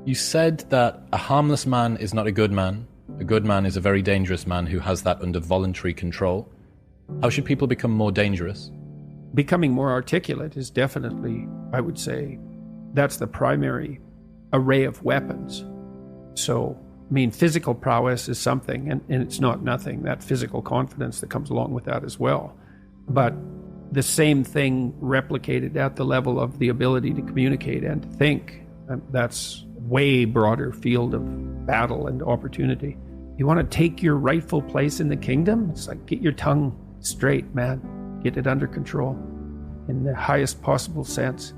You said that a harmless man is not a good man. A good man is a very dangerous man who has that under voluntary control. How should people become more dangerous? Becoming more articulate is definitely, I would say, that's the primary array of weapons. So, I mean, physical prowess is something, and it's not nothing, that physical confidence that comes along with that as well. But the same thing replicated at the level of the ability to communicate and to think, that's way broader field of battle and opportunity. You want to take your rightful place in the kingdom? It's like, get your tongue straight, man. Get it under control in the highest possible sense.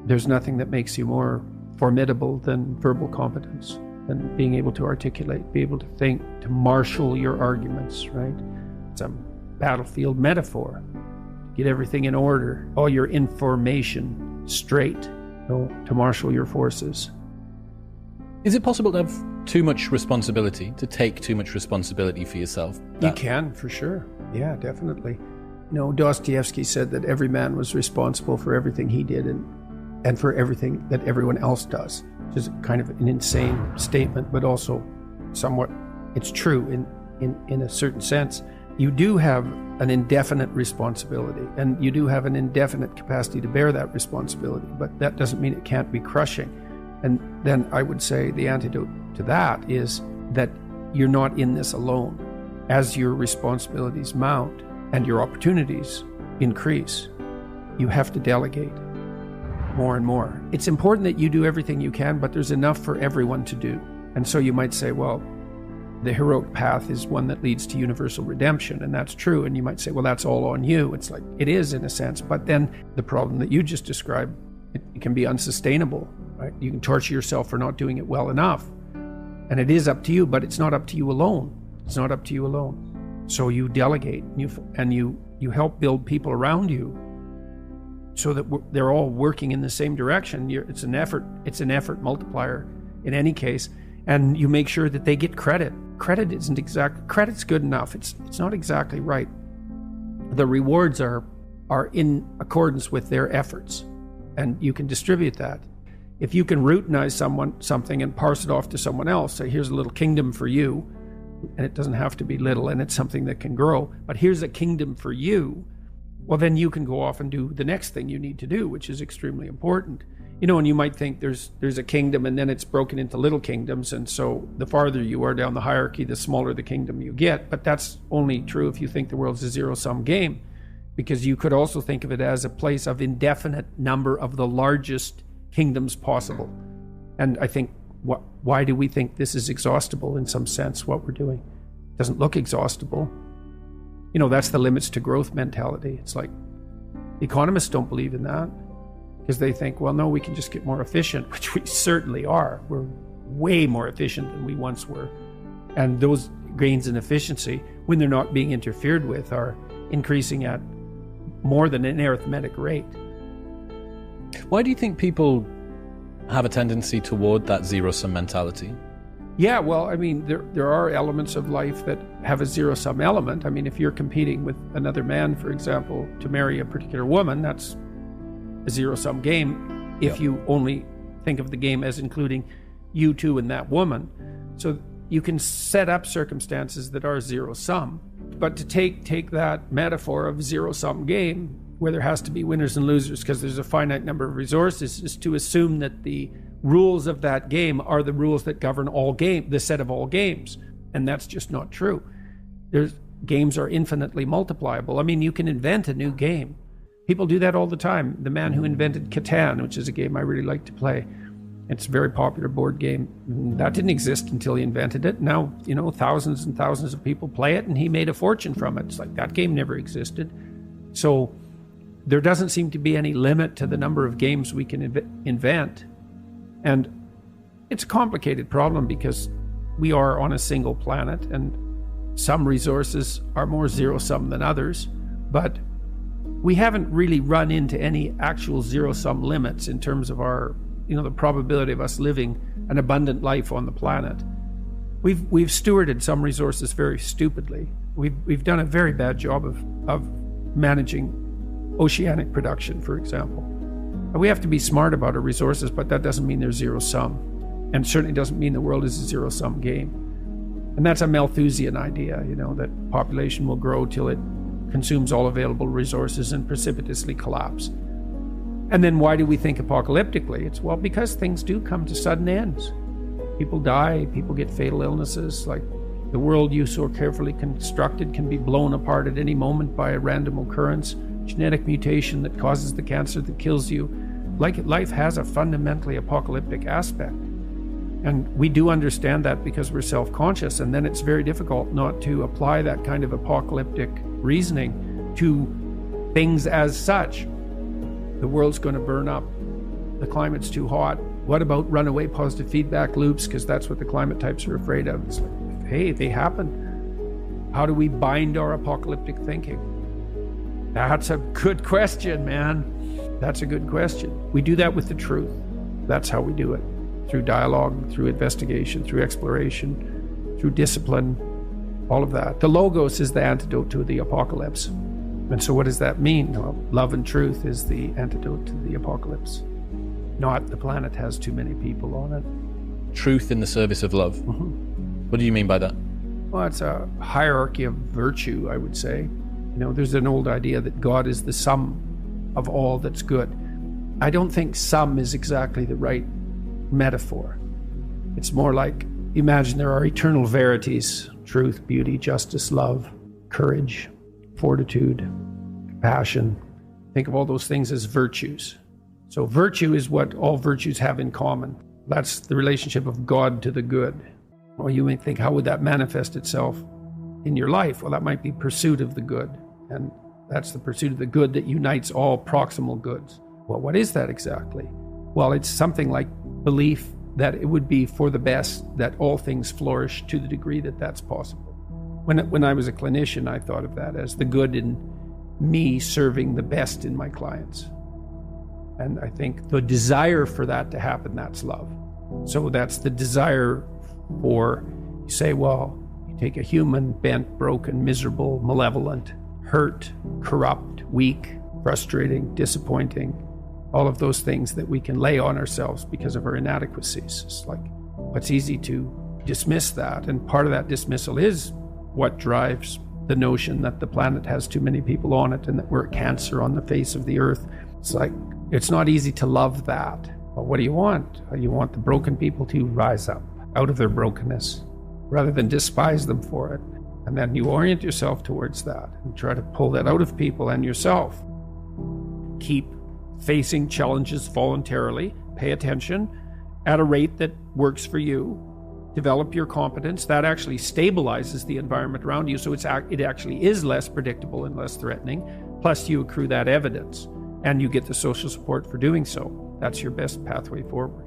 There's nothing that makes you more formidable than verbal competence, than being able to articulate, be able to think, to marshal your arguments, right? It's a battlefield metaphor. Get everything in order, all your information straight, to marshal your forces. Is it possible to have too much responsibility, to take too much responsibility for yourself? You can, for sure. Yeah, definitely. Dostoevsky said that every man was responsible for everything he did and for everything that everyone else does, which is kind of an insane statement, but also somewhat, it's true in a certain sense. You do have an indefinite responsibility, and you do have an indefinite capacity to bear that responsibility, but that doesn't mean it can't be crushing. And then I would say the antidote to that is that you're not in this alone. As your responsibilities mount and your opportunities increase, you have to delegate more and more. It's important that you do everything you can, but there's enough for everyone to do. And so you might say, well, the heroic path is one that leads to universal redemption, and that's true. And you might say, well, that's all on you. It's like, it is in a sense, but then the problem that you just described, it can be unsustainable, right? You can torture yourself for not doing it well enough. And it is up to you, but it's not up to you alone. It's not up to you alone. So you delegate, and you help build people around you so that they're all working in the same direction. It's an effort multiplier in any case. And you make sure that they get credit. Credit's good enough. It's not exactly right. The rewards are in accordance with their efforts, and you can distribute that. If you can routinize something and parse it off to someone else, say, here's a little kingdom for you, and it doesn't have to be little, and it's something that can grow, but here's a kingdom for you, well, then you can go off and do the next thing you need to do, which is extremely important. And you might think there's a kingdom, and then it's broken into little kingdoms, and so the farther you are down the hierarchy, the smaller the kingdom you get. But that's only true if you think the world's a zero-sum game, because you could also think of it as a place of indefinite number of the largest kingdoms possible. And I think, why do we think this is exhaustible in some sense, what we're doing? It doesn't look exhaustible. That's the limits to growth mentality. It's like, economists don't believe in that, because they think, well, no, we can just get more efficient, which we certainly are. We're way more efficient than we once were. And those gains in efficiency, when they're not being interfered with, are increasing at more than an arithmetic rate. Why do you think people have a tendency toward that zero-sum mentality? Yeah, well, I mean, there are elements of life that have a zero-sum element. I mean, if you're competing with another man, for example, to marry a particular woman, that's a zero-sum game if you only think of the game as including you two and that woman. So you can set up circumstances that are zero-sum. But to take that metaphor of zero-sum game, where there has to be winners and losers because there's a finite number of resources, is to assume that the rules of that game are the rules that govern the set of all games. And that's just not true. Games are infinitely multipliable. I mean, you can invent a new game. People do that all the time. The man who invented Catan, which is a game I really like to play, it's a very popular board game. That didn't exist until he invented it. Now, thousands and thousands of people play it, and he made a fortune from it. It's like, that game never existed. So there doesn't seem to be any limit to the number of games we can invent. And it's a complicated problem because we are on a single planet, and some resources are more zero-sum than others, but we haven't really run into any actual zero-sum limits in terms of our, the probability of us living an abundant life on the planet. We've stewarded some resources very stupidly. We've done a very bad job of managing oceanic production, for example. We have to be smart about our resources, but that doesn't mean there's zero sum. And certainly doesn't mean the world is a zero-sum game. And that's a Malthusian idea, that population will grow till it consumes all available resources and precipitously collapse. And then why do we think apocalyptically? It's, because things do come to sudden ends. People die, people get fatal illnesses, like the world you so carefully constructed can be blown apart at any moment by a random occurrence, genetic mutation that causes the cancer that kills you. Life has a fundamentally apocalyptic aspect. And we do understand that because we're self-conscious, and then it's very difficult not to apply that kind of apocalyptic reasoning to things as such. The world's going to burn up. The climate's too hot. What about runaway positive feedback loops? Because that's what the climate types are afraid of. It's like, hey, they happen. How do we bind our apocalyptic thinking? That's a good question, man. That's a good question. We do that with the truth. That's how we do it. Through dialogue, through investigation, through exploration, through discipline, all of that. The Logos is the antidote to the apocalypse. And so what does that mean? Well, love and truth is the antidote to the apocalypse. Not the planet has too many people on it. Truth in the service of love. Mm-hmm. What do you mean by that? Well, it's a hierarchy of virtue, I would say. There's an old idea that God is the sum of all that's good. I don't think sum is exactly the right metaphor. It's more like, imagine there are eternal verities: truth, beauty, justice, love, courage, fortitude, compassion. Think of all those things as virtues. So virtue is what all virtues have in common. That's the relationship of God to the good. Well, you may think, how would that manifest itself in your life? Well, that might be pursuit of the good. And that's the pursuit of the good that unites all proximal goods. Well, what is that exactly? Well, it's something like belief that it would be for the best that all things flourish to the degree that that's possible. When I was a clinician, I thought of that as the good in me serving the best in my clients. And I think the desire for that to happen, that's love. So that's the desire for, you say, well, you take a human, bent, broken, miserable, malevolent, hurt, corrupt, weak, frustrating, disappointing, all of those things that we can lay on ourselves because of our inadequacies. It's like, it's easy to dismiss that. And part of that dismissal is what drives the notion that the planet has too many people on it and that we're a cancer on the face of the earth. It's like, it's not easy to love that. But what do you want? You want the broken people to rise up out of their brokenness rather than despise them for it. And then you orient yourself towards that and try to pull that out of people and yourself. Keep facing challenges voluntarily. Pay attention at a rate that works for you. Develop your competence. That actually stabilizes the environment around you, so it actually is less predictable and less threatening. Plus, you accrue that evidence, and you get the social support for doing so. That's your best pathway forward.